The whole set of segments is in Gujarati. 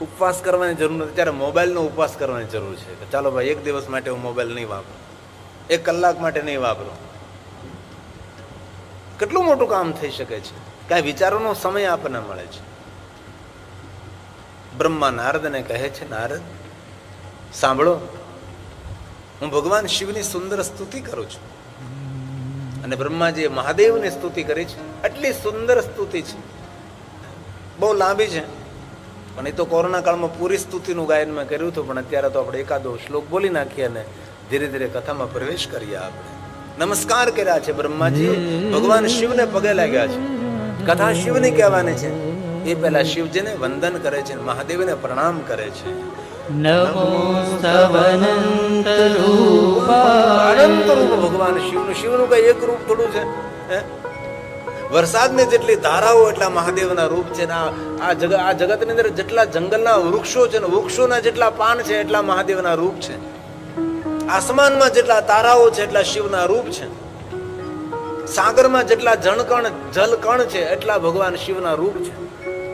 ઉપવાસ કરવાની જરૂર નથી, ત્યારે મોબાઈલનો ઉપવાસ કરવાની જરૂર છે કે ચાલો ભાઈ એક દિવસ માટે હું મોબાઈલ નહીં વાપરું, 1 કલાક માટે નહીં વાપરું. કેટલું મોટું કામ થઈ શકે છે. કાંઈ વિચારોનો સમય આપણને મળે છે. બ્રહ્મા નારદને કહે છે, નારદ સાંભળો, હું ભગવાન શિવની સુંદર સ્તુતિ કરું છું. અને બ્રહ્માજીએ મહાદેવની સ્તુતિ કરી છે. આટલી સુંદર સ્તુતિ છે, બહુ લાંબી છે, પણ એ તો કોરોના કાળમાં પૂરી સ્તુતિનું ગાયન મેં કર્યું હતું. પણ અત્યારે તો આપણે એકાદો શ્લોક બોલી નાખીએ અને ધીરે ધીરે કથામાં પ્રવેશ કરીએ. આપણે નમસ્કાર કર્યા છે બ્રહ્માજી, ભગવાન શિવને પગે લાગ્યા છે. કથા શિવની કહેવાની છે. એ પહેલા શિવજીને વંદન કરે છે, મહાદેવને પ્રણામ કરે છે. નમો સ્તવનંત રૂપા, અનંત રૂપ ભગવાન શિવનું. શિવનું કઈ એક રૂપ થોડું છે? વરસાદની જેટલી ધારાઓ એટલા મહાદેવના રૂપ છે. આ જગતની અંદર જેટલા જંગલના વૃક્ષો છે ને વૃક્ષોના જેટલા પાન છે એટલા મહાદેવના રૂપ છે. આસમાનમાં જેટલા તારાઓ છે એટલા શિવના રૂપ છે. સાગરમાં જેટલા જલકણ છે એટલા ભગવાન શિવના રૂપ છે.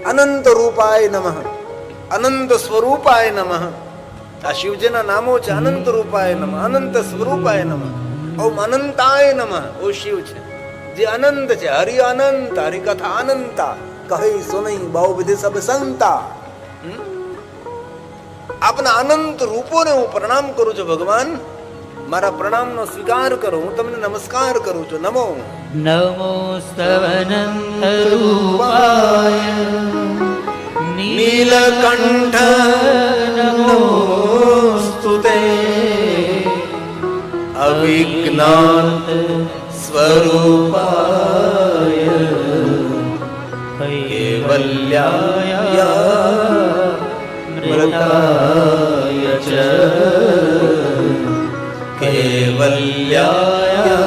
અનંત રૂપાય નમઃ, અનંત સ્વરૂપાય નમઃ. આ શિવજીના નામો છે. અનંત રૂપાય નમઃ, અનંત સ્વરૂપાય નમઃ, ઓમ અનંતાય નમઃ. ઓ શિવ છે જે અનંત છે. હરિ અનંત, હરિકથા અનંતા, કહી સુનઈ બહુ વિધિ સબ સંતા. આપના અનંત રૂપોને હું પ્રણામ કરું છું ભગવાન. મારા પ્રણામનો સ્વીકાર કરો. હું તમને નમસ્કાર કરું છું. નમો નમો સ્તવનંત રૂપાય નીલકંઠ નમોસ્તુતે અવિજ્ઞાત સ્વરૂપાય કૈવલ્યાય મૃતાય ચ કૈવલ્યાય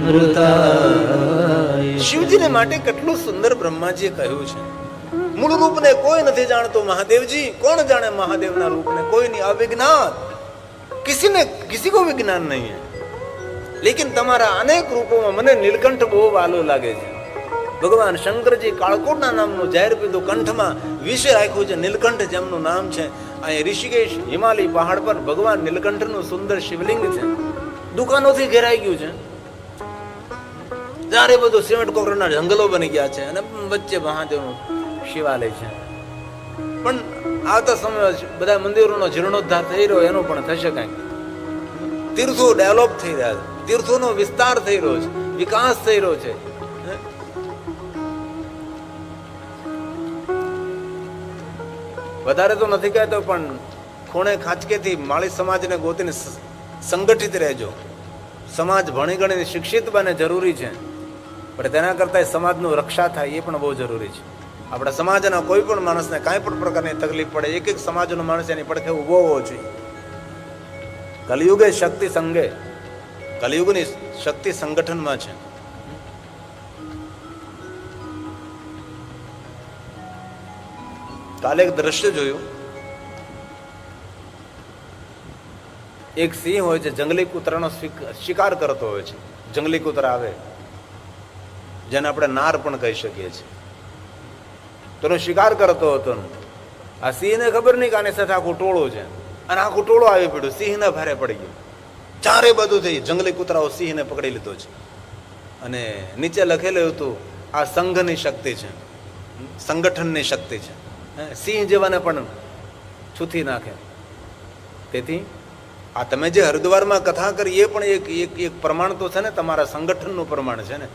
મૃતાય. શિવજીને માટે કેટલું સુંદર બ્રહ્માજીએ કહ્યું છે. મૂળ રૂપને કોઈ નથી જાણતો. મહાદેવજી કોણ જાણે મહાદેવના રૂપને? કોઈ નહીં. અવિજ્ઞાત, किसी को विज्ञान नहीं है. लेकिन તમારા અનેક રૂપોમાં મને નીલકંઠ બહુ વાલો લાગે છે. ભગવાન શંકરજી કાળકોટના નામનું જાહેર પીધું, કંઠમાં વિશે રાખ્યું છે નીલકંઠ, જેમનું નામ છે. અહીં ઋષિકેશ હિમાલય પહાડ પર ભગવાન નીલકંઠનું સુંદર શિવલિંગ છે. દુકાનોથી ઘેરાઈ ગયું છે. ત્યારે બધું સિમેન્ટ કોકરના જંગલો બની ગયા છે અને વચ્ચે મહાદેવનું શિવાલય છે. પણ આવતા સમય બધા મંદિરોનો જીર્ણોદ્ધાર થઈ રહ્યો, એનો પણ થશે કાંઈક. તીર્થો ડેવલપ થઈ રહ્યા છે, તીર્થોનો વિસ્તાર થઈ રહ્યો છે, વિકાસ થઈ રહ્યો છે. વધારે તો નથી કહેતો, પણ ખૂણે ખાંચકેથી માળી સમાજને ગોતીને સંગઠિત રહેજો. સમાજ ભણી ગણીને શિક્ષિત બને જરૂરી છે, પણ તેના કરતાં સમાજનું રક્ષા થાય એ પણ બહુ જરૂરી છે. આપણા સમાજના કોઈ પણ માણસને કાંઈ પણ પ્રકારની તકલીફ પડે, એક એક સમાજનો માણસ એની પડખે ઊભો હોવો જોઈએ. કલિયુગે શક્તિ સંગે, કલિયુગની શક્તિ સંગઠનમાં છે. કાલે એક દ્રશ્ય જોયું. એક સિંહ હોય છે, જંગલી કૂતરાનો શિકાર કરતો હોય છે. જંગલી કૂતરા આવે, જેને આપણે નાર પણ કહી શકીએ છીએ, તેનો શિકાર કરતો હતો. આ સિંહને ખબર નહીં કે આની સાથે આખું ટોળું છે, અને આખું ટોળું આવી પડ્યું, સિંહને ભારે પડી ગયું. ચારે બધું થઈ, જંગલી કૂતરાઓ સિંહને પકડી લીધો છે. અને નીચે લખેલું હતું, આ સંઘની શક્તિ છે, સંગઠનની શક્તિ છે. સિંહ જેવાને પણ છૂથી નાખે. તેથી આ તમે જે હરિદ્વારમાં કથા કરી એ પણ એક પ્રમાણ તો છે ને, તમારા સંગઠનનું પ્રમાણ છે ને.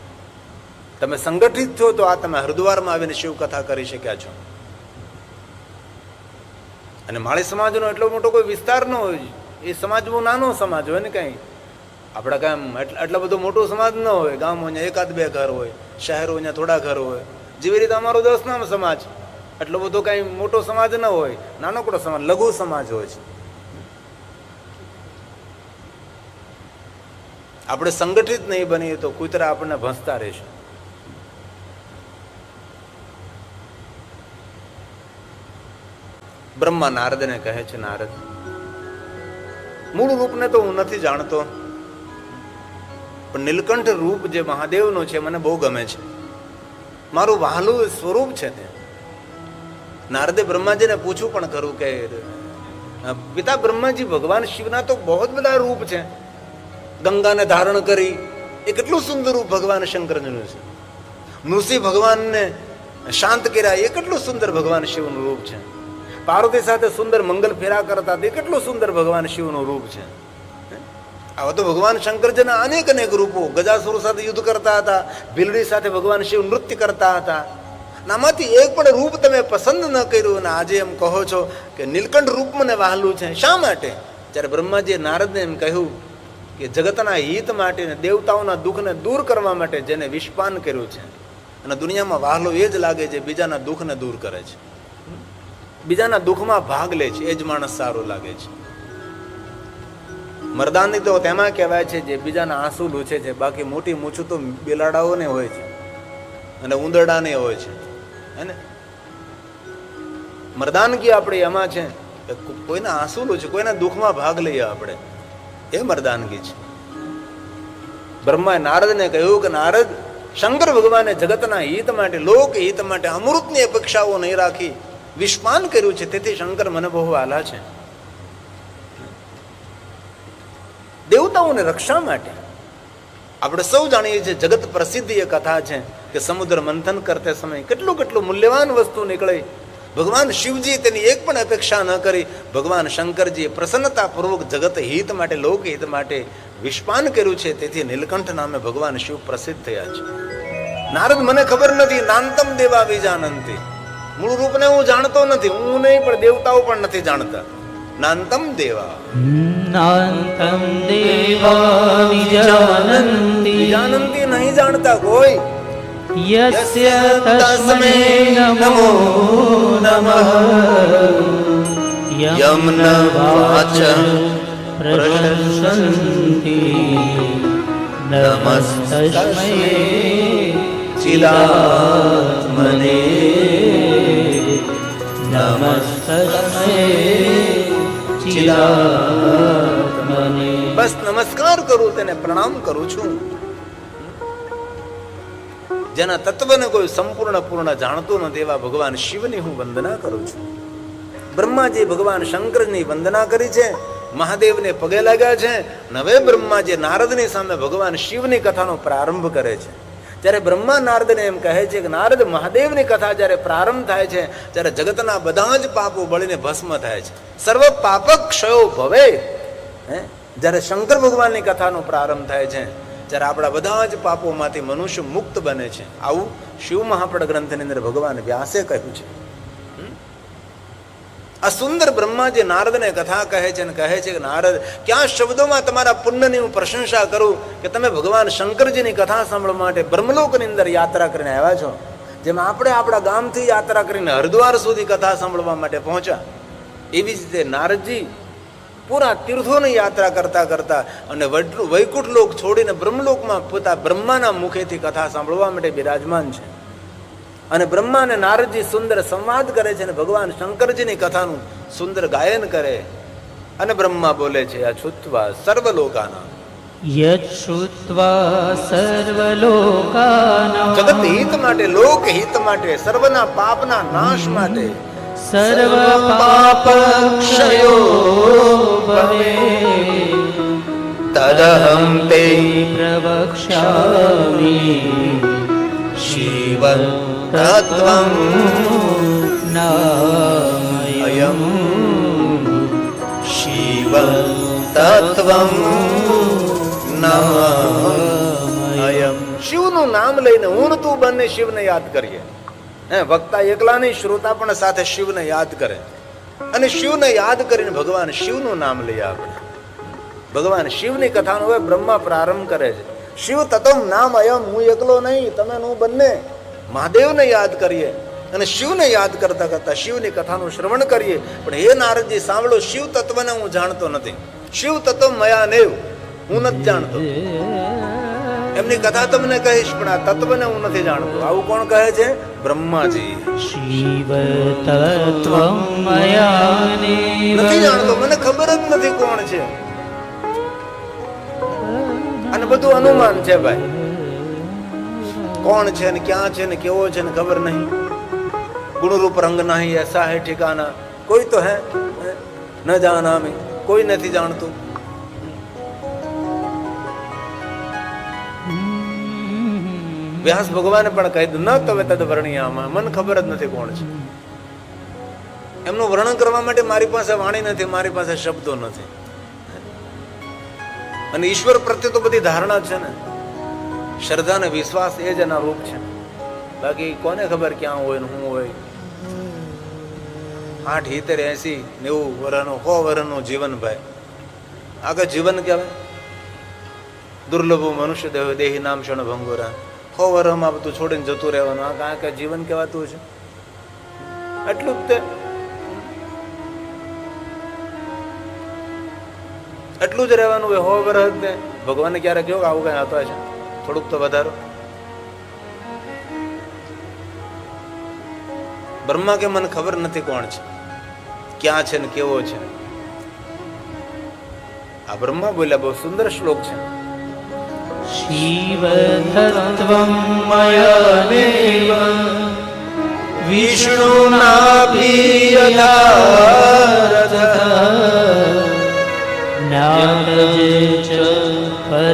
તમે સંગઠિત છો તો આ તમે હરિદ્વારમાં આવીને શિવ કથા કરી શક્યા છો. અને માળી સમાજનો એટલો મોટો કોઈ વિસ્તાર ન હોય, એ સમાજ બહુ નાનો સમાજ હોય ને. કઈ આપણા ગામ એટલો બધો મોટો સમાજ ન હોય. ગામ હોય એકાદ બે ઘર હોય, શહેરો અહીંયા થોડા ઘર હોય. જેવી રીતે અમારો 10 નામ સમાજ, એટલો બધો કઈ મોટો સમાજ ન હોય, નાનકડો સમાજ, લઘુ સમાજ હોય છે. આપણે સંગઠિત નહીં બનીએ તો કૂતરા આપણને ભસતા રહેશે. બ્રહ્મા નારદને કહે છે, નારદ, મૂળ રૂપને તો હું નથી જાણતો, પણ નીલકંઠ રૂપ જે મહાદેવનું છે મને બહુ ગમે છે. મારું વહાલું સ્વરૂપ છે તે. નારદે બ્રહ્માજીને પૂછ્યું પણ ખરું કે પિતા બ્રહ્માજી, ભગવાન શિવના તો બહુ જ બધા રૂપ છે. ગંગાને ધારણ કરી એ કેટલું સુંદર રૂપ ભગવાન શંકરજીનું છે. નૃસિંહ ભગવાનને શાંત કર્યા એ કેટલું સુંદર ભગવાન શિવનું રૂપ છે. પાર્વતી સાથે સુંદર મંગલ ફેરા કરતા એ કેટલું સુંદર ભગવાન શિવનું રૂપ છે. આવા તો ભગવાન શંકરજીના અનેક અનેક રૂપો. ગજાસુર સાથે યુદ્ધ કરતા હતા, ભીલડી સાથે ભગવાન શિવ નૃત્ય કરતા હતા. આમાંથી એક પણ રૂપ તમે પસંદ ન કર્યું અને આજે એમ કહો છો કે નીલકંઠ રૂપ મને વહાલું છે. શા માટે? જ્યારે બ્રહ્માજીએ નારદને એમ કહ્યું કે જગતના હિત માટે ને દેવતાઓના દુઃખને દૂર કરવા માટે જેને વિષપાન કર્યું છે અને દુનિયામાં વહાલો એ જ લાગે છે બીજાના દુઃખને દૂર કરે છે, બીજાના દુઃખમાં ભાગ લે છે, એ જ માણસ સારો લાગે છે. મરદાની તો તેમાં કહેવાય છે જે બીજાના આંસુ લૂછે છે. બાકી મોટી મૂછું તો બિલાડાઓને હોય છે અને ઉંદરડાને હોય છે. હે મરદાનગી આપણે એમાં છે કે કોઈના આંસુ લૂછે, કોઈના દુઃખમાં ભાગ લઈએ આપણે, એ મરદાનગી છે. બ્રહ્માએ નારદને કહ્યું કે નારદ, શંકર ભગવાને જગતના હિત માટે, લોક હિત માટે અમૃતની અપેક્ષાઓ નહીં રાખી વિષપાન કર્યું છે. તેથી શંકર મને બહુ આલા છે. દેવતાઓને રક્ષા માટે. આપણે સૌ જાણીએ છીએ જગત પ્રસિદ્ધ એ કથા છે કે સમુદ્ર મંથન કરતે સમય કેટલું કેટલું મૂલ્યવાન વસ્તુ નીકળે. ભગવાન શિવજી તેની એક પણ અપેક્ષા ન કરી ભગવાન શંકરજીએ પ્રસન્નતાપૂર્વક જગત હિત માટે, લોક હિત માટે વિષપાન કર્યું છે. તેથી નીલકંઠ નામે ભગવાન શિવ પ્રસિદ્ધ થયા છે. નારદ, મને ખબર નથી. નાંતમ દેવા વિજાનંતી. મૂળ રૂપને હું જાણતો નથી. હું નહીં પણ દેવતાઓ પણ નથી જાણતા. નાંતમ દેવા, નાંતમ દેવા વિજાનંતિ, વિજાનંતી નહીં જાણતા કોઈ. યસ્ય તસ્મૈ નમો નમઃ યમ ન વાચં પ્રશંસન્તિ નમસ્તસ્મૈ ચિદાત્મને નમસ્તસ્મૈ ચિદાત્મને. બસ નમસ્કાર કરું, તેને પ્રણામ કરું છું. જેના તત્વને કોઈ સંપૂર્ણ પૂર્ણ જાણતું નથી એવા ભગવાન શિવની હું વંદના કરું છું. બ્રહ્માજી ભગવાન શંકરની વંદના કરી છે, મહાદેવને પગે લાગ્યા છે. હવે બ્રહ્માજી નારદની સામે ભગવાન શિવની કથાનો પ્રારંભ કરે છે. જ્યારે બ્રહ્મા નારદને એમ કહે છે કે નારદ, મહાદેવની કથા જ્યારે પ્રારંભ થાય છે ત્યારે જગતના બધા જ પાપો બળીને ભસ્મ થાય છે. સર્વ પાપ ક્ષયો ભવે. જ્યારે શંકર ભગવાનની કથાનો પ્રારંભ થાય છે ત્યારે આપણા બધા જ પાપોમાંથી મનુષ્ય મુક્ત બને છે. આવું શિવ મહાપડ ગ્રંથની અંદર ભગવાન વ્યાસે કહ્યું છે. આ સુંદર બ્રહ્માજી નારદને કથા કહે છે અને કહે છે કે નારદ, ક્યાં શબ્દોમાં તમારા પુણ્યની હું પ્રશંસા કરું કે તમે ભગવાન શંકરજીની કથા સાંભળવા માટે બ્રહ્મલોકની અંદર યાત્રા કરીને આવ્યા છો. જેમ આપણે આપણા ગામથી યાત્રા કરીને હરિદ્વાર સુધી કથા સાંભળવા માટે પહોંચ્યા, એવી જ રીતે નારદજી પૂરા તીર્થોની યાત્રા કરતા કરતા અને વૈકુંઠ લોક છોડીને બ્રહ્મલોકમાં પોતા બ્રહ્માના મુખેથી કથા સાંભળવા માટે બિરાજમાન છે. અને બ્રહ્મા અને નારદજી સુંદર સંવાદ કરે છે અને ભગવાન શંકરજીની કથાનું સુંદર ગાયન કરે. અને બ્રહ્મા બોલે છે, અછુત્વા સર્વલોકાના, યચ્છુત્વા સર્વલોકાનાં, જગત હિત માટે, લોક હિત માટે, સર્વના પાપના નાશ માટે, સર્વ પાપ ક્ષયો ભવે તદહં તે પ્રવક્ષ્યામિ શિવ તત્વં નામયં શિવ તત્વં નામયં. શિવનું નામ લઈને હું તું બંને શિવને યાદ કરીએ. વક્તા એકલા નહીં, શ્રોતા પણ સાથે શિવને યાદ કરે. અને શિવને યાદ કરીને ભગવાન શિવનું નામ લઈએ આપણે. ભગવાન શિવની કથાનો હવે બ્રહ્મા પ્રારંભ કરે છે. શિવ તત્વમ નામ અયમ, હું એકલો નહીં, તમે હું બંને મહાદેવને યાદ કરીએ અને શિવને યાદ કરતા કરતા શિવની કથાનું શ્રવણ કરીએ. પણ હે નારદજી સાંભળો, શિવ તત્વને હું જાણતો નથી. શિવ તત્વ મયા નેવ, હું નથી જાણતો. એમની કથા તમને કહીશ પણ આ તત્વને હું નથી જાણતો. આવું કોણ કહે છે? બ્રહ્માજી. શિવ તત્વં મયા નથી જાણતો, મને ખબર જ નથી કોણ છે. અને બધું અનુમાન છે ભાઈ, કોણ છે ને ક્યાં છે ને કેવો છે ને ખબર નહીં. गुण रूप रंग नहीं ऐसा है ठिकाना, कोई तो है न जाना में, कोई नहीं जानતું. વ્યાસ ભગવાને પણ કહી દીધું ન તવે તદ વર્ણિયામાં, મને ખબર જ નથી કોણ છે. એમનું વર્ણન કરવા માટે મારી પાસે વાણી નથી, મારી પાસે શબ્દો નથી. અને ઈશ્વર પ્રત્યે તો બધી ધારણા છે ને, શ્રદ્ધા અને વિશ્વાસ એ જ એના રૂપ છે. બાકી કોને ખબર ક્યાં હોય ને શું હોય. 8, 70, 80, 90 વર્ષનો 100 વર્ષનું જીવન ભાઈ, આગળ જીવન કહેવાય. દુર્લભ મનુષ્ય દેહ દેહી નામ ક્ષણ ભંગુરા. 100 વર્ષમાં બધું છોડીને જતું રહેવાનું, આ કાંઈ કે જીવન કહેવાતું છે. એટલું જ તે, એટલું જ રહેવાનું હોય. 100 વર્ષ જ. ભગવાને ક્યારે કહ્યું કે આવું કઈ હતો છે, થોડુંક તો વધારો. બ્રહ્મા કે મને ખબર નથી કોણ છે, ક્યાં છે ને કેવો છે. આ બ્રહ્મા બોલ્યા, બહુ સુંદર શ્લોક છે. શિવ તત્વં મયમેવ વિષ્ણુનાભિયથારથઃ જ્ઞાનજે ચ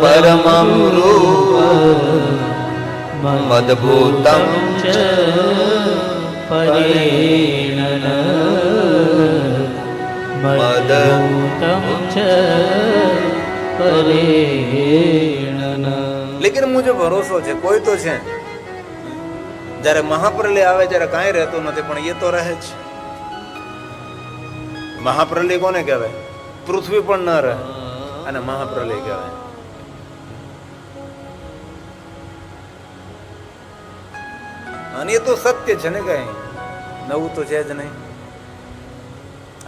પરમં રૂપં મદભૂતં ચ પરેણ મદભૂતં ચ પરેણ. લેકિન મુજે ભરોસો છે કોઈ તો છે. જ્યારે મહાપ્રલય આવે ત્યારે કાંઈ રહેતું નથી, પણ એ તો રહે જ. મહાપ્રલય કોને કહેવાય? પૃથ્વી પણ ન રહે અને મહાપ્રલય કહેવાય. અને એ તો સત્ય છે ને, કઈ નવું તો છે જ નહીં.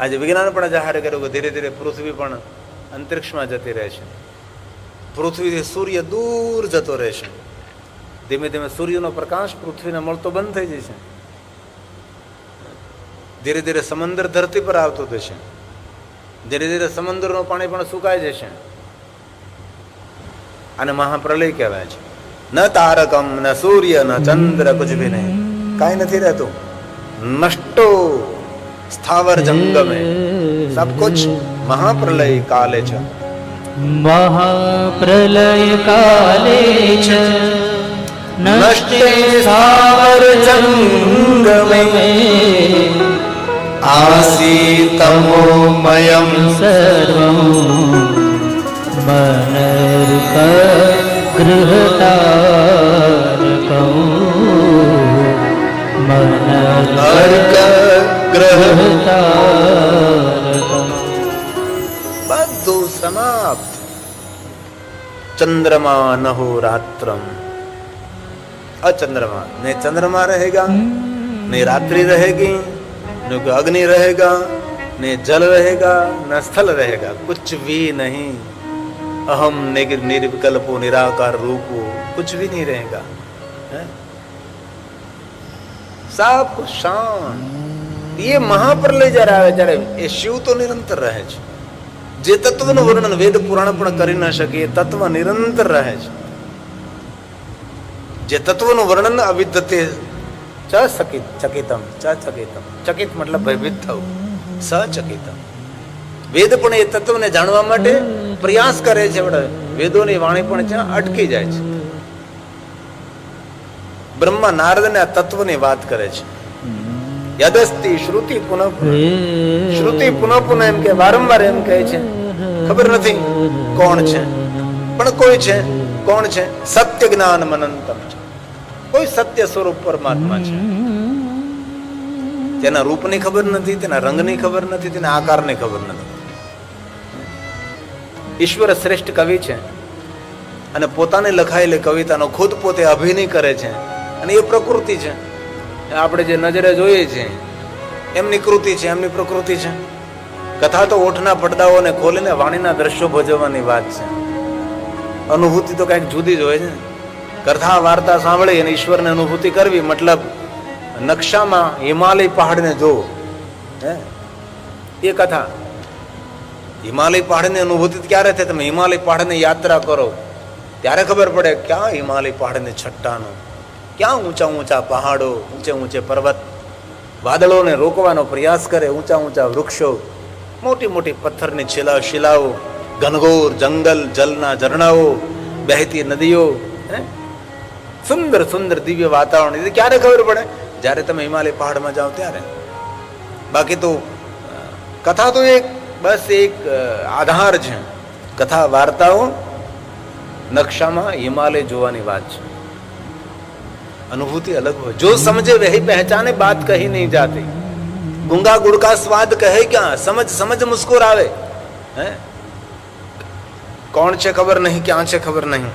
આજે વિજ્ઞાન પણ જાહેર કર્યું કે ધીરે ધીરે પૃથ્વી પણ અંતરિક્ષમાં જતી રહે છે. પૃથ્વીથી સૂર્ય દૂર જતો રહેશે. ધીમે ધીમે સૂર્યનો પ્રકાશ પૃથ્વીને મળતો બંધ થઈ જશે. ધીરે ધીરે સમંદર ધરતી પર આવતો થશે. ધીરે ધીરે સમુદ્રનું પાણી પણ સુકાઈ જશે. આને મહાપ્રલય કહેવાય છે. ન તારકમ ન સૂર્ય ન ચંદ્ર કુછ ભી નહીં, કાંઈ નથી રહેતું. નષ્ટો સ્થાવર જંગમે સબ કુછ મહાપ્રલય કાલે છે. મહાપ્રલય કાલે ચ નષ્ટે સ્થાવર જંગમે આસીતમોમયં સર્વં મનર્ક ગૃહતારકં મનર્ક ગૃહતારકં. બધું સમાપ્ત. चंद्रमा नहो रात्रम, अचंद्रमा ने चंद्रमा रहेगा, ने रात्रि रहेगी, न कोई अग्नि रहेगा, ने जल रहेगा, न स्थल रहेगा, कुछ भी नहीं. अहम निर्विकल्पो निराकार रूपो, कुछ भी नहीं रहेगा. सब कुछ शांत. ये महाप्रलय जયારે આવે ત્યારે એ શિવ તો નિરંતર રહે છે. જે તત્વનું વર્ણન વેદ પુરાણ પણ કરી ન શકે એ તત્વ નિરંતર રહે છે. જે તત્વનું વર્ણન અવિદ્યતે ચકિતમ ચકિત મતલબ ભયભીત થવું, સચકિતમ. વેદ પણ એ તત્વને જાણવા માટે પ્રયાસ કરે છે. વેદોની વાણી પણ ત્યાં અટકી જાય છે. બ્રહ્મા નારદને આ તત્વની વાત કરે છે. યદસ્તિ શ્રુતિ પુનઃ શ્રુતિ પુનઃ એમ કે વારંવાર એમ કહે છે, ખબર નથી કોણ છે, પણ કોઈ છે. કોણ છે? સત્ય જ્ઞાન અનંતમ છે. કોઈ સત્ય સ્વરૂપ પરમાત્મા છે. તેના રૂપની ખબર નથી, તેના રંગની ખબર નથી, તેના આકારની ખબર નથી. ઈશ્વર શ્રેષ્ઠ કવિ છે અને પોતાને લખાયેલી કવિતાનો ખુદ પોતે અભિનય કરે છે. અને એ પ્રકૃતિ છે. આપણે જે નજરે જોઈએ છે એમની કૃતિ છે, એમની પ્રકૃતિ છે. કથા તો ઓઠના પડદાઓને ખોલીને વાણીના દ્રશ્યો ભજવવાની વાત છે. અનુભૂતિ તો કંઈક જુદી જ હોય છે. કથા વાર્તા સાંભળી અને ઈશ્વરને અનુભૂતિ કરવી મતલબ નકશામાં હિમાલય પહાડને જોવો. એ કથા. હિમાલય પહાડની અનુભૂતિ ક્યારે થાય? તમે હિમાલય પહાડની યાત્રા કરો ત્યારે ખબર પડે ક્યાં હિમાલય પહાડની છટ્ટાનો, ક્યાં ઊંચા ઊંચા પહાડો, ઊંચે ઊંચે પર્વત. વાદળોને રોકવાનો પ્રયાસ કરે. ઊંચા ઊંચા વૃક્ષો, મોટી મોટી પથ્થરની શિલાઓ, ઘનઘોર જંગલ, જલના ઝરણાઓ, બહેતી નદીઓ, સુંદર સુંદર દિવ્ય વાતાવરણ. એ ક્યારે ખબર પડે? જ્યારે તમે હિમાલય પહાડમાં જાઓ ત્યારે. બાકી તો કથા તો બસ એક આધાર છે. કથા વાર્તાઓ નકશામાં હિમાલય જોવાની વાત છે. अनुभूति अलग हो. जो समझे वही पहचाने, बात कही नहीं जाती. गुंगा गुड़ का स्वाद कहे क्या, समझ समझ मुस्कुरावे. हैं? કોણ છે ખબર નહીં, ક્યાં છે ખબર નહીં,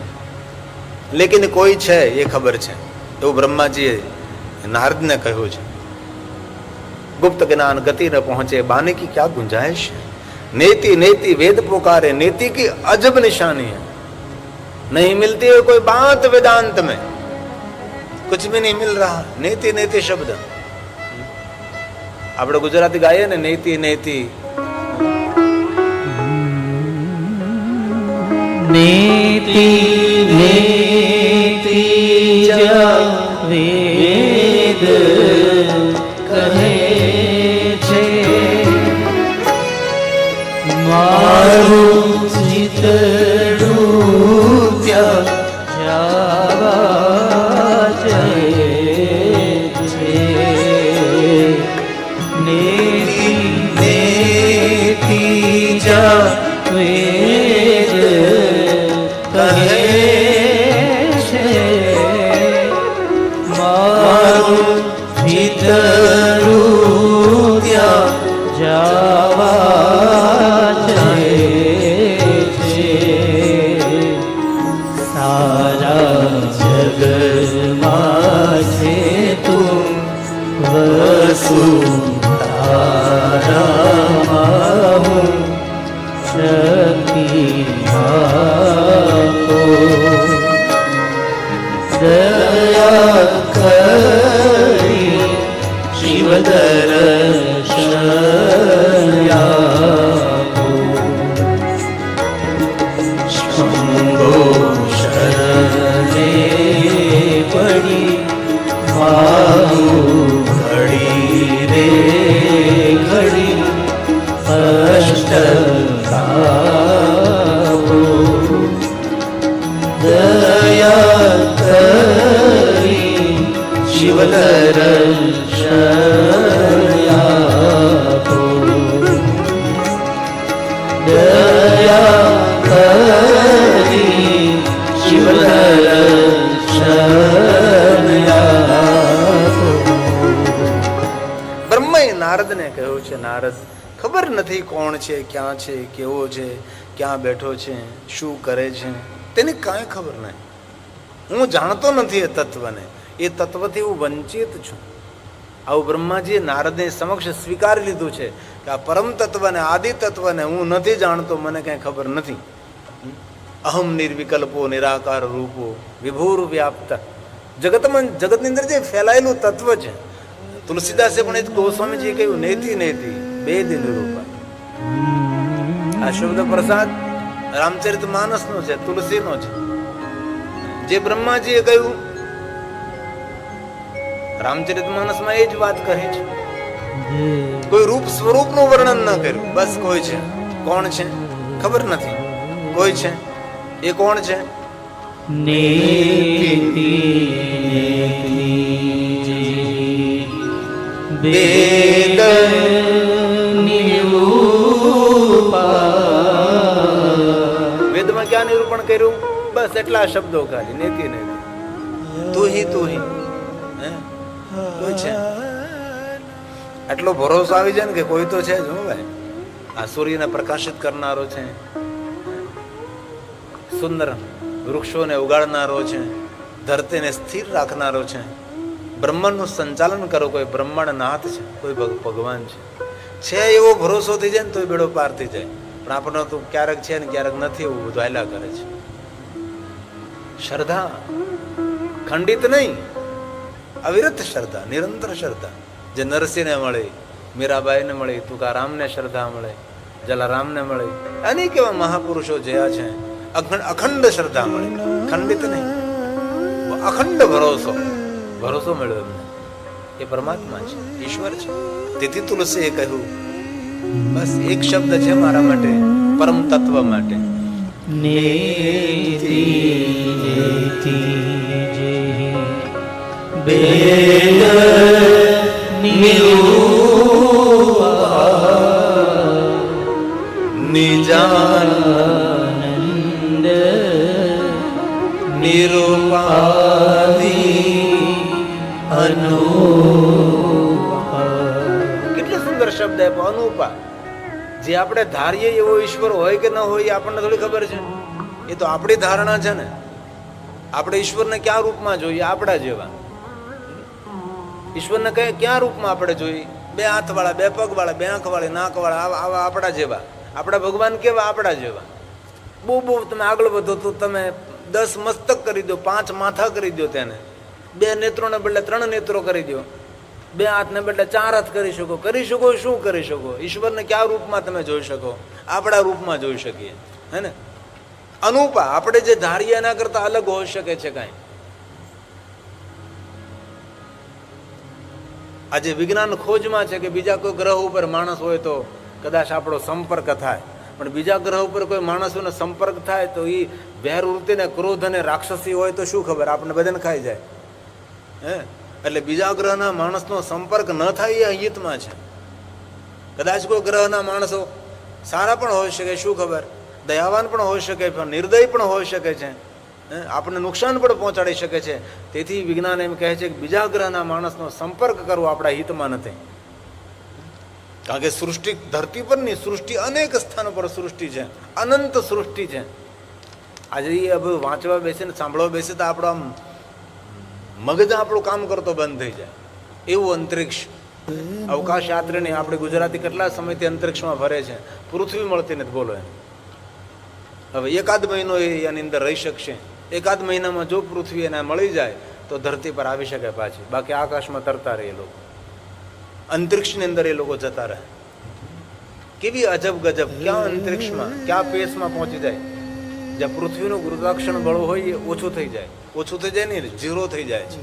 લેકિન કોઈ છે એ ખબર છે. એવું બ્રહ્માજીએ નારદને કહ્યું છે. गुप्त ज्ञान गति न पहुंचे, बाने की क्या गुंजाइश है. नेति नेति वेद पुकारे, नेति की अजब निशानी है. नहीं मिलती है कोई बात वेदांत में, कुछ भी नहीं मिल रहा. नेति नेति शब्द આપણે ગુજરાતી ગાઈએ ને, નેતિ નેતિ નેતિ નેતિ વેદ કહે છે, મારું ચિતડું ત્યાં જાવા જાય છે. નેતિ નેતિ વેદ કહે છે, મારું ભીતરું ત્યાં જાવા જાય છે. સારા જગમાં છે તું વસુધારામાં હું શક્તિ આપો. દયા કરી શિવ દર્શન આપો. શંભો શરણે પડી મારું ઘડી રે ઘડી અષ્ટકાપો. દયા કરી શિવ દર્શન આપો. દયા કરી શિવ દર્શન આપો. બ્રહ્માએ નારદને કહ્યું છે, નારદ ખબર નથી કોણ છે, ક્યાં છે, કેવો છે, ક્યાં બેઠો છે, શું કરે છે, તેની કાંઈ ખબર નહીં. હું જાણતો નથી એ તત્વને, એ તત્વથી હું વંચિત છું. આવું બ્રહ્માજીએ નારદને સમક્ષ સ્વીકારી લીધું છે કે આ પરમ તત્વને, આદિ તત્વને હું નથી જાણતો, મને કાંઈ ખબર નથી. અહમ નિર્વિકલ્પો નિરાકાર રૂપો વિભૂર વ્યાપ્ત. જગતમાં, જગતની અંદર જે ફેલાયેલું તત્વ છે. તુલસીદાસે પણ એ ગોસ્વામીજીએ કહ્યું, નેતિ નેતિ વેદ નિરૂપણ. આ શબ્દ પ્રસાદ રામચરિત માનસનો છે, તુલસીનો છે. જે બ્રહ્માજીએ કહ્યું રામચરિત માનસમાં એ જ વાત કહી છે. કોઈ રૂપ સ્વરૂપનું વર્ણન ન કર્યું. બસ કોઈ છે, કોણ છે ખબર નથી, કોઈ છે, એ કોણ છે? નેતિ વેદ નિરૂપા. વેદમાં ક્યાં નિરૂપણ કર્યું? બસ એટલા શબ્દો ખાલી, નેતિ નેતિ. તું હી કોઈ છે? આટલો ભરોસો આવી જાય ને કે કોઈ તો છે જ. હું ભાઈ આ સૂર્યને પ્રકાશિત કરનારો છે, સુંદર વૃક્ષોને ઉગાડનારો છે, ધરતીને સ્થિર રાખનારો છે, બ્રહ્માંડનું સંચાલન કરો કોઈ બ્રહ્માંડ નાથ છે, કોઈ ભગવાન છે. એવો ભરોસો થઈ જાય ને તો બેડો પાર થઈ જાય. પણ આપણને તો ક્યારેક છે ને ક્યારેક નથી, એવું બધું હાલ્યા કરે છે. શ્રદ્ધા ખંડિત નહીં, અવિરત શ્રદ્ધા, નિરંતર શ્રદ્ધા. જે નરસિંહને મળે, મીરાબાઈને મળે, તુકારામને શ્રદ્ધા મળે, જલારામને મળે, અનેક એવા મહાપુરુષો જયા છે. અખંડ શ્રદ્ધા મળે, ખંડિત નહીં, અખંડ ભરોસો મળ્યો એમને. એ પરમાત્મા છે, ઈશ્વર છે. તેથી તુલસીએ કહ્યું બસ એક શબ્દ છે મારા માટે, પરમ તત્વ માટે. નેતિ જેહી વેદ નિરૂપા નિજાનંદ નિરૂપાધિ અનુપા. કેટલો સુંદર શબ્દ આપ્યો, અનુપા. જે આપણે ધારીએ એવો ઈશ્વર હોય કે ન હોય એ આપણને થોડી ખબર છે. એ તો આપણી ધારણા છે ને. આપણે ઈશ્વરને ક્યાં રૂપમાં જોઈએ? આપણા જેવા. ઈશ્વરને ક્યાં રૂપમાં આપણે જોઈએ? બે હાથવાળા, બે પગવાળા, બે આંખવાળા, નાકવાળા, આવા આપણા જેવા. આપણા ભગવાન કેવા? આપણા જેવા. બહુ તમે આગળ વધો તો તમે 10 મસ્તક કરી દો, 5 માથા કરી દો, તેને 2 નેત્રોને બદલે 3 નેત્રો કરી દો, 2 હાથને બદલે 4 હાથ કરી શકો. કરી શકો શું કરી શકો? ઈશ્વરને કયા રૂપમાં તમે જોઈ શકો? આપણા રૂપમાં જોઈ શકીએ, હે ને? અનુપા. આપણે જે ધારીએ એના કરતા અલગ હોઈ શકે છે કાંઈ. આજે વિજ્ઞાન ખોજમાં છે કે બીજા કોઈ ગ્રહ ઉપર માણસ હોય તો કદાચ આપણો સંપર્ક થાય, પણ બીજા ગ્રહ ઉપર કોઈ માણસોનો સંપર્ક થાય તો એ વેરવૃત્તિ ને ક્રોધ અને રાક્ષસી હોય તો શું ખબર? આપણે બધાને ખાઈ જાય, હે? એટલે બીજા ગ્રહના માણસનો સંપર્ક ન થાય એ હિતમાં છે. કદાચ કોઈ ગ્રહના માણસો સારા પણ હોઈ શકે, શું ખબર? દયાવાન પણ હોઈ શકે, પણ નિર્દય પણ હોઈ શકે છે, આપણને નુકસાન પણ પહોંચાડી શકે છે. તેથી વિજ્ઞાન એમ કહે છે કે બીજા ગ્રહના માણસનો સંપર્ક કરવો આપણા હિતમાં નથી. કારણ કે સૃષ્ટિ ધરતી પરની સૃષ્ટિ અનેક સ્થાનો પર સૃષ્ટિ છે, અનંત સૃષ્ટિ છે. આજે એ વાંચવા બેસે ને સાંભળવા બેસે તો આપણો આમ મગજ આપણું કામ કરતો બંધ થઈ જાય એવું અંતરિક્ષ. અવકાશ યાત્રીને આપણે ગુજરાતી કેટલા સમયથી અંતરિક્ષમાં ફરે છે, પૃથ્વી મળતી નથી, બોલો એમ. હવે એકાદ મહિનો એની અંદર રહી શકશે. એકાદ મહિનામાં જો પૃથ્વી એને મળી જાય તો ધરતી પર આવી શકે પાછી, બાકી આકાશમાં તરતા રહે એ લોકો, અંતરિક્ષની અંદર એ લોકો જતા રહે. કેવી અજબ ગજબ! ક્યાં અંતરિક્ષમાં, ક્યાં પેસમાં પહોંચી જાય. જ્યાં પૃથ્વીનું ગુરુત્વાકર્ષણ બળ હોય એ ઓછું થઈ જાય. ઓછું થઈ જાય ને, 0 થઈ જાય છે.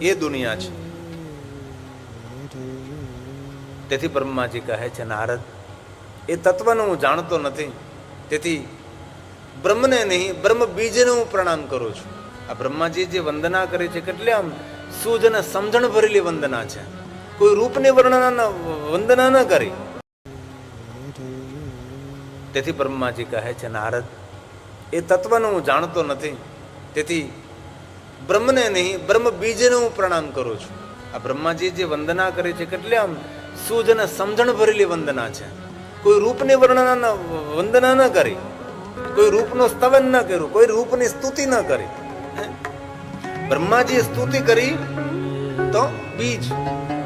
એ દુનિયા છે. તેથી બ્રહ્માજી કહે છે, નારદ, એ તત્વને હું જાણતો નથી, તેથી બ્રહ્મને નહીં, બ્રહ્મ બીજને હું પ્રણામ કરું છું. આ બ્રહ્માજી જે વંદના કરી છે કેટલી આમ સૂઝ અને સમજણ ભરેલી વંદના છે. કોઈ રૂપની વંદના ન કરી. તેથી બ્રહ્માજી કહે છે, નારદ, એ તત્વને હું જાણતો નથી, તેથી બ્રહ્મને નહીં, બ્રહ્મ બીજને હું પ્રણામ કરું છું. આ બ્રહ્માજી જે વંદના કરી છે કેટલી આમ સૂઝ અને સમજણ ભરેલી વંદના છે. કોઈ રૂપની વંદના ન કરી, કોઈ રૂપનું સ્તવન ન કર્યું, કોઈ રૂપની સ્તુતિ ન કરી. બ્રહ્માજીએ સ્તુતિ કરી તો બીજ,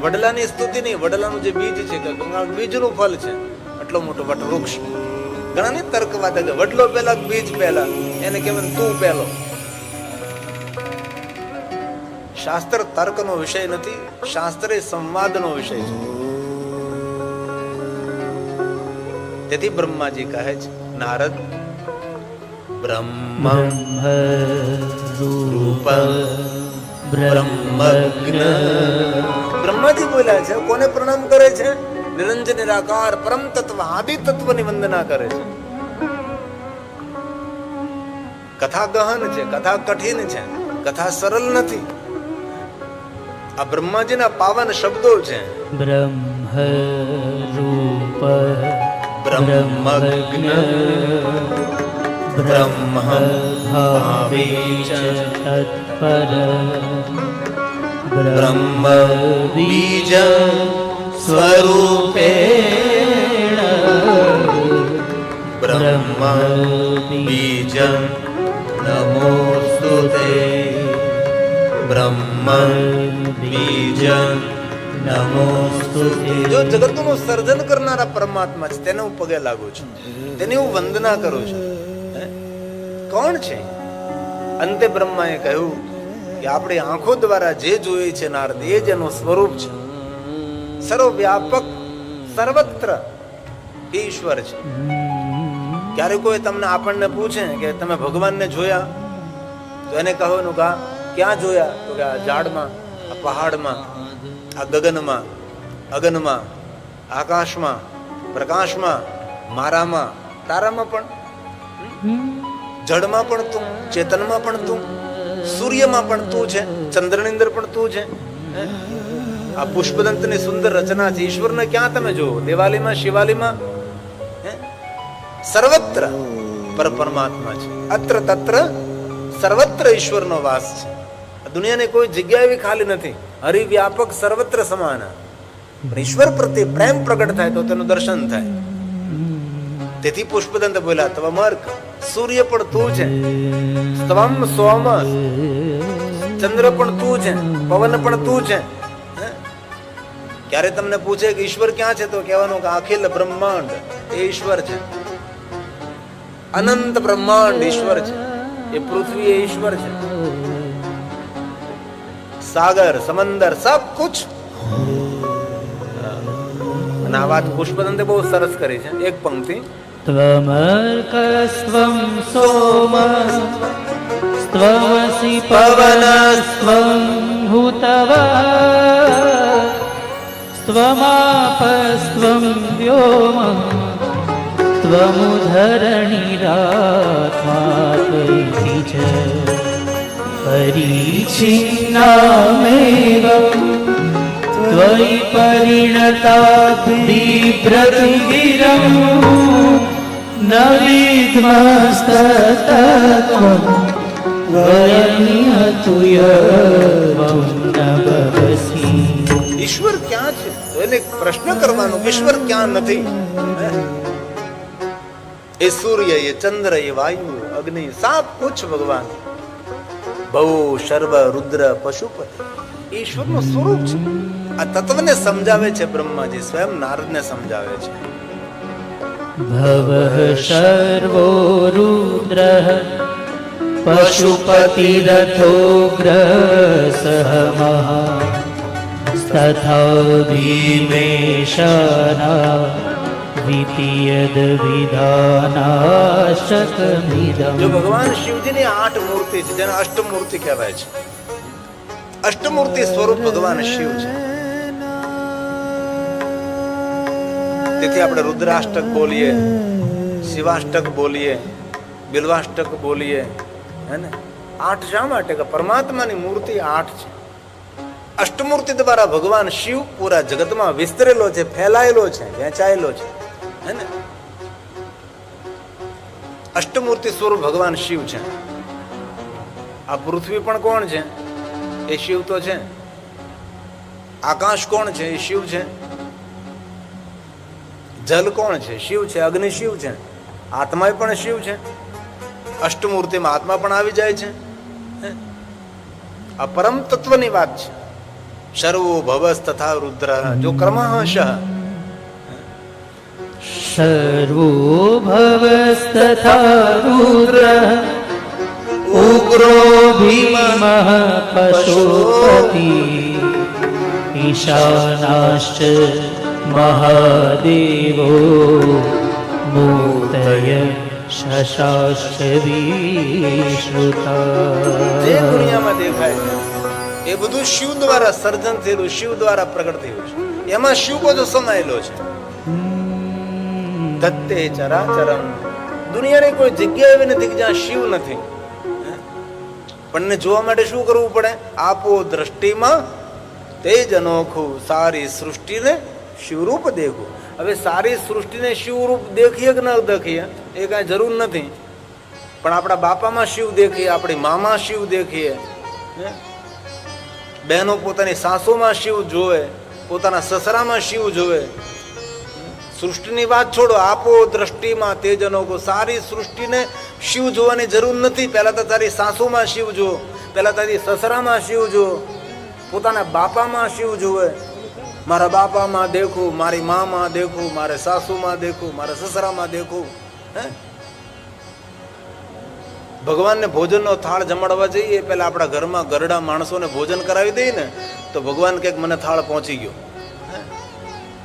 વડલાની સ્તુતિ નહીં, વડલાનું જે બીજ છે કે બીજનું ફળ છે, આટલો મોટો વટવૃક્ષ. ઘણા ને તર્કવાદ કે વડલો પહેલા બીજ પહેલા, એને કહેવાય તું પહેલો. શાસ્ત્ર તર્કનો વિષય નથી, શાસ્ત્ર એ સંવાદનો વિષય છે. તેથી બ્રહ્માજી કહે છે, નારદ, બ્રહ્મ રૂપ બ્રહ્મજ્ઞ. બ્રહ્માજી બોલ્યા છે, કોને પ્રણામ કરે છે? નિરંજન નિરાકાર પરમ તત્વ આદિ તત્વની વંદના કરે છે. કથા ગહન છે, કથા કઠિન છે, કથા સરળ નથી. આ બ્રહ્માજીના પાવન શબ્દો છે. બ્રહ્મ રૂપ બ્રહ્મજ્ઞ બ્રહ્મ ભાવે ચ તત્પર બ્રહ્મ બીજ સ્વરૂપેણ બ્રહ્મ બીજ નમોસ્તુતે બ્રહ્મ બીજ નમોસ્તુતે. જો જગતનું સર્જન કરનારા પરમાત્મા છે તેને હું પગે લાગુ છું, તેની હું વંદના કરું છું. કોણ છે? અંતે બ્રહ્માએ કહ્યું કે આપણે આંખો દ્વારા જે જોઈએ છે નારદ, એ જ એનું સ્વરૂપ છે. સર્વવ્યાપક, સર્વત્ર ઈશ્વર છે. ક્યારે કોઈ તમને આપણને પૂછે કે તમે ભગવાનને જોયા, તો એને કહેવાનું કે ક્યાં જોયા? તો કે આ ઝાડમાં, આ પહાડમાં, આ ગગનમાં, અગનમાં, આકાશમાં, પ્રકાશમાં, મારામાં, તારામાં પણ, જળમાં પણ તું, ચેતનમાં પણ તું, સૂર્યમાં પણ તું છે, ચંદ્રની અંદર પણ તું છે. આ પુષ્પદંતની સુંદર રચના છે. ઈશ્વરને ક્યાં તમે જુઓ? દિવાલીમાં, શિવાલીમાં, સર્વત્ર પર પરમાત્મા છે. અત્ર તત્ર સર્વત્ર ઈશ્વરનો વાસ છે. દુનિયાની કોઈ જગ્યા એવી ખાલી નથી. હરિવ્યાપક સર્વત્ર સમાન. પણ ઈશ્વર પ્રત્યે પ્રેમ પ્રગટ થાય તો તેનું દર્શન થાય. તેથી પુષ્પદંત બોલ્યા, ત્વમર્ક, સૂર્ય પણ તું છે, સ્ત્વમ સોમ, ચંદ્ર પણ તું છે, પવન પણ તું છે. ક્યારે તમને પૂછે કે ઈશ્વર ક્યાં છે, તો કહેવાનું કે અખિલ બ્રહ્માંડ એ ઈશ્વર છે. અનંત બ્રહ્માંડ ઈશ્વર છે. એ પૃથ્વી એ ઈશ્વર છે. સાગર, સમંદર, સબ કુછ. અને આ વાત પુષ્પદંતે બહુ સરસ કરી છે. એક પંક્તિ, ત્વમર્કસ્ત્વં સોમ સ્ત્વમસી પવનસ્ત્વં ભૂતવા સ્ત્વમાપસ્ત્વં વ્યોમ ત્વમુધરણીરાત્મા ત્વયિ ચ પરિચ્છિન્નામેવં ત્વયિ પરિણતા બિભ્રતિગિરં ન વિદ્મસ્તતત્વં વયનિહતુયવં ન ભવસી. ઈશ્વર ક્યાં છે? તો એને પ્રશ્ન કરવાનો, ઈશ્વર ક્યાં નથી? એ સૂર્ય, એ ચંદ્ર, એ વાયુ, અગ્નિ, સાબ કુછ ભગવાન. ભવ, સર્વ, રુદ્ર, પશુપતિ, ઈશ્વરનું સ્વરૂપ છે. આ તત્વને સમજાવે છે બ્રહ્માજી, સ્વયં નારદને સમજાવે છે. ભવઃ સર્વો રુદ્રઃ પશુપતિરથોગ્રસઃ મહા તથા ભીમેશાના દ્વિતીયદ વિધાનાશકમિદં. જો ભગવાન શિવજીની 8 મૂર્તિ છે, જેને અષ્ટમૂર્તિ કહેવાય છે. અષ્ટમૂર્તિ સ્વરૂપ ભગવાન શિવ છે. તેથી આપણે રુદ્રાષ્ટક બોલીએ, શિવાષ્ટક બોલીએ, બિલ્વાષ્ટક બોલીએ, હે ને? 8 શા માટે? કે પરમાત્માની મૂર્તિ 8 છે. અષ્ટમૂર્તિ દ્વારા ભગવાન શિવ પૂરા જગતમાં વિસ્તરેલો છે, ફેલાયેલો છે, વહેંચાયેલો છે, હે ને? અષ્ટમૂર્તિ સ્વરૂપ ભગવાન શિવ છે. આ પૃથ્વી પણ કોણ છે? એ શિવ તો છે. આકાશ કોણ છે? એ શિવ છે. જલ કોણ છે? શિવ છે. અગ્નિ શિવ છે. આત્મા પણ શિવ છે. અષ્ટમૂર્તિમાં આત્મા પણ આવી જાય છે. આ પરમ તત્વની વાત છે. સર્વો ભવસ તથા રુદ્ર જો ક્રમશઃ સર્વો ભવસ્તથા રુદ્રઃ ઉગ્રો ભીમઃ પશુપતિ ઈશાનાશ્ચ મહાદેવો મૂર્તય શશાશ્ચ વિશ્રુતા. જે દુનિયામાં દેખાય છે એ બધું શિવ દ્વારા સર્જન થયેલું, શિવ દ્વારા પ્રગટ થયું છે. એમાં શિવ બધો સમાયેલો છે. ધત્તે ચરાચરમ. દુનિયાની કોઈ જગ્યા એવી નથી કે જ્યાં શિવ નથી. પણ જોવા માટે શું કરવું પડે? આપો દ્રષ્ટિમાં તેજ અનોખું, સારી સૃષ્ટિને શિવરૂપ દેખું. હવે સારી સૃષ્ટિને શિવરૂપ દેખીએ કે ન દેખીએ એ કાંઈ જરૂર નથી. પણ આપણા બાપામાં શિવ દેખીએ, આપણી મામાં શિવ દેખીએ, બહેનો પોતાની સાસુમાં શિવ જોવે, પોતાના સસરામાં શિવ જોવે. સૃષ્ટિની વાત છોડો, આપો દ્રષ્ટિમાં તેજ અનોખું. સારી સૃષ્ટિને શિવ જોવાની જરૂર નથી. પહેલા તો તારી સાસુમાં શિવ જો, પહેલા તારી સસરામાં શિવ જો, પોતાના બાપામાં શિવ જોવે. મારા બાપામાં દેખું, મારી મામાં દેખું, મારે સાસુમાં દેખું, મારા સસરામાં દેખું. ભગવાનને ભોજનનો થાળ જમાડવા જઈએ પહેલા આપણા ઘરમાં ગરડા માણસોને ભોજન કરાવી દઈએ ને તો ભગવાન કંઈક મને થાળ પહોંચી ગયો.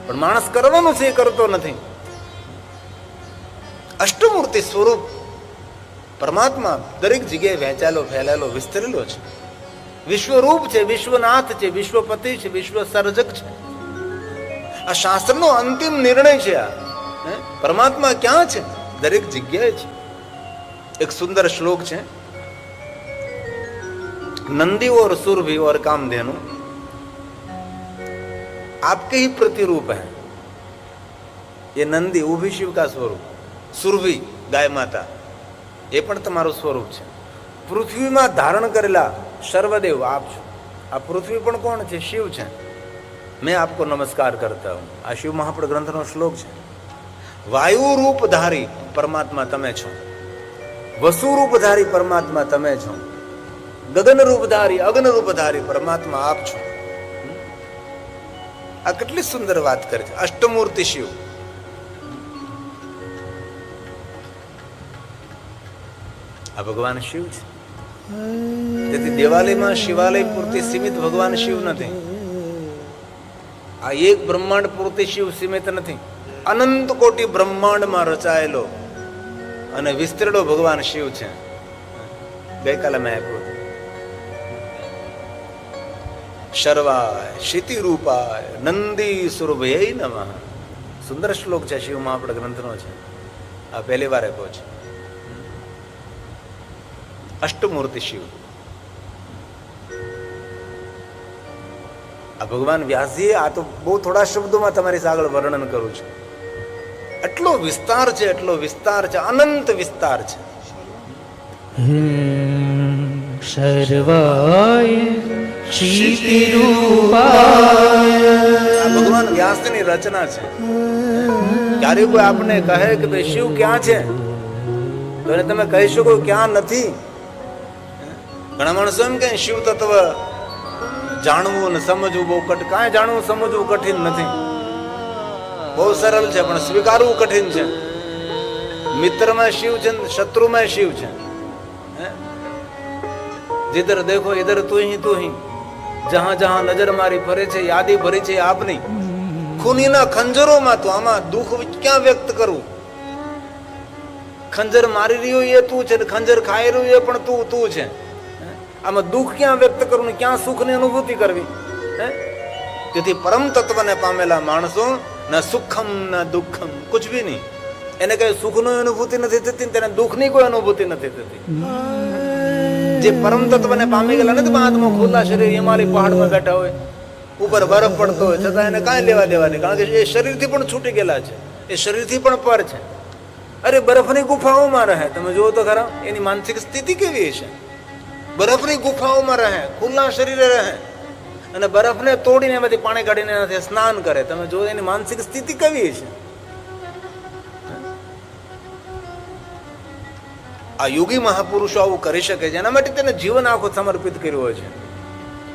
પણ માણસ કરવાનું છે એ કરતો નથી. અષ્ટમૂર્તિ સ્વરૂપ પરમાત્મા દરેક જગ્યાએ વહેંચાયેલો, ફેલાયેલો, વિસ્તરેલો છે. વિશ્વરૂપ છે, વિશ્વનાથ છે, વિશ્વપતિ છે, વિશ્વ સર્જક છે. આ શાસ્ત્રનો અંતિમ નિર્ણય છે. આ પરમાત્મા ક્યાં છે? દરેક જગ્યાએ છે. એક સુંદર શ્લોક છે, नंदी और सुरभि और कामधेनु आपके ही प्रतिरूप है. ये नंदी वो भी शिव का स्वरूप, सुरभि गाय माता એ પણ તમારું સ્વરૂપ છે. પૃથ્વીમાં ધારણ કરેલા સર્વદેવ આપ છો. આ પૃથ્વી પણ કોણ છે? શિવ છે. મેં આપકો નમસ્કાર કરતા હું. આ શિવ મહાપુરુષ ગ્રંથનો શ્લોક છે. વાયુ રૂપધારી પરમાત્મા તમે છો, વસુ રૂપધારી પરમાત્મા તમે છો, ગગન રૂપધારી અગ્ન રૂપધારી પરમાત્મા આપ છો. આ કેટલી સુંદર વાત કરે છે. અષ્ટમૂર્તિ શિવ. આ ભગવાન શિવ છે. તેથી દેવાલયમાં શિવાલય પૂરતી સીમિત ભગવાન શિવ નથી. આ એક બ્રહ્માંડ પૂરતી શિવ સીમિત નથી. અનંત કોટી બ્રહ્માંડમાં રચાયેલો અને વિસ્તરેલો ભગવાન શિવ છે. ગઈકાલે મેં આપ્યું હતું. શર્વાય શિતિ રૂપાય નંદી સુરભય નમઃ. સુંદર શ્લોક છે, શિવ મહાપુરુષ ગ્રંથનો છે. આ પહેલી વાર આપ્યો છે. અષ્ટમૂર્તિ શિવ. આ ભગવાન વ્યાસજીએ આ તો બહુ થોડા શબ્દોમાં તમારી આગળ વર્ણન કરું છું. એટલો વિસ્તાર છે, એટલો વિસ્તાર છે, અનંત વિસ્તાર છે. સર્વાય શિતિરૂપાય. આ ભગવાન વ્યાસની રચના છે. ક્યારે કોઈ આપને કહે કે ભાઈ શિવ ક્યાં છે, તો એને તમે કહી શકો ક્યાં નથી. ઘણા માણસો એમ કે શિવ તત્વ જાણવું ને સમજવું બહુ કઠિન. કાંઈ જાણવું સમજવું કઠિન નથી, બહુ સરળ છે, પણ સ્વીકારવું કઠિન છે. મિત્રમાં શિવ છે, શત્રુમાં શિવ છે. जिधर देखो इधर तू ही जहां जहां नजर मारी फरे છે યાદી ભરી છે આપની. ખૂનીના ખંજરોમાં તો આમાં દુઃખ ક્યાં વ્યક્ત કરું? ખંજર મારી રહ્યો એ તું છે, ખંજર ખાઈ રહ્યું એ પણ તું છે. આમાં દુઃખ ક્યાં વ્યક્ત કરું ને ક્યાં સુખની અનુભૂતિ કરવી? તેથી પરમ તત્વને પામેલા માણસો ના સુખમ ના દુઃખમ કુછ ભી નહીં. એને કઈ સુખની અનુભૂતિ નથી થતી, તેને દુઃખની કોઈ અનુભૂતિ નથી થતી. જે પરમ તત્વને પામી ગયેલા નથી, મહાત્મા ખુલ્લા શરીર હિમાલય પહાડમાં બેઠા હોય, ઉપર બરફ પડતો હોય, છતાં એને કાંઈ લેવા દેવા નહીં, કારણ કે એ શરીરથી પણ છૂટી ગયેલા છે, એ શરીરથી પણ પર છે. અરે બરફની ગુફાઓમાં રહે, તમે જુઓ તો ખરા એની માનસિક સ્થિતિ કેવી છે. બરફની ગુફાઓમાં રહે, ખુલ્લા શરીરે રહે અને બરફને તોડીને એમાંથી પાણી કાઢીને એનાથી સ્નાન કરે. તમે જુઓ એની માનસિક સ્થિતિ કેવી છે. આ યોગી મહાપુરુષો આવું કરી શકે છે. એના માટે તેને જીવન આખું સમર્પિત કર્યું હોય છે.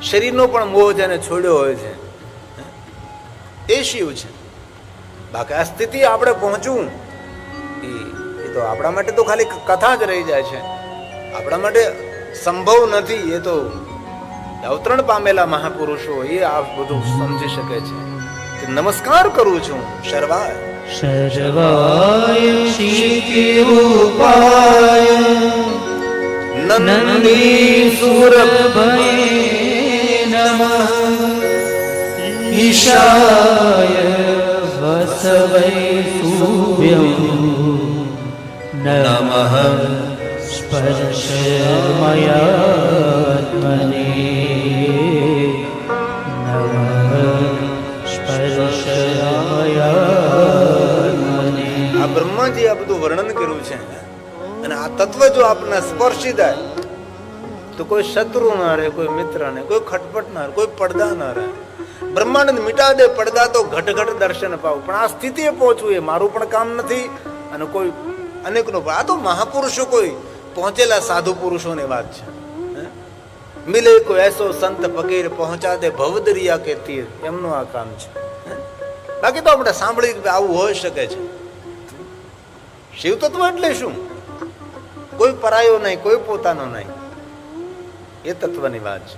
શરીરનો પણ મોહ જેને છોડ્યો હોય છે, એ શિવ છે. બાકી આ સ્થિતિ આપણે પહોંચવું એ તો આપણા માટે તો ખાલી કથા જ રહી જાય છે. આપણા માટે સંભવ નથી. એ તો અવતરણ પામેલા મહાપુરુષો એ આ બધું સમજી શકે છે. નમસ્કાર કરું છું. શર્વાય સર્વાય શિતિરૂપાય નંદી સુરભય નમઃ. ઈશાય વસવૈ સુભ્યં નમઃ. સ્પર્શમયાત્મને નમઃ. સ્પર્શમયાત્મને. આ બ્રહ્માજી આ બધું વર્ણન કર્યું છે. અને આ તત્વ જો આપને સ્પર્શી જાય તો કોઈ શત્રુ ના રહે, કોઈ મિત્ર ને, કોઈ ખટપટ ના રહે, કોઈ પડદા ના રહે. બ્રહ્માંડ મિટા દે પડદા તો ઘટ ઘટ દર્શન પાવું. પણ આ સ્થિતિએ પહોંચવું એ મારું પણ કામ નથી અને કોઈ અનેકનું. આ તો મહાપુરુષો કોઈ પહોંચેલા સાધુ પુરુષોની વાત છે. મિલે કોઈ એસો સંત ફકીર પહોંચા દે ભવદરિયા કે તીર. એમનું આ કામ છે. બાકી તો આપણે સાંભળી આવું હોઈ શકે છે. શિવ તત્વ એટલે શું? કોઈ પરાયો નહીં, કોઈ પોતાનો નહીં. એ તત્વની વાત છે.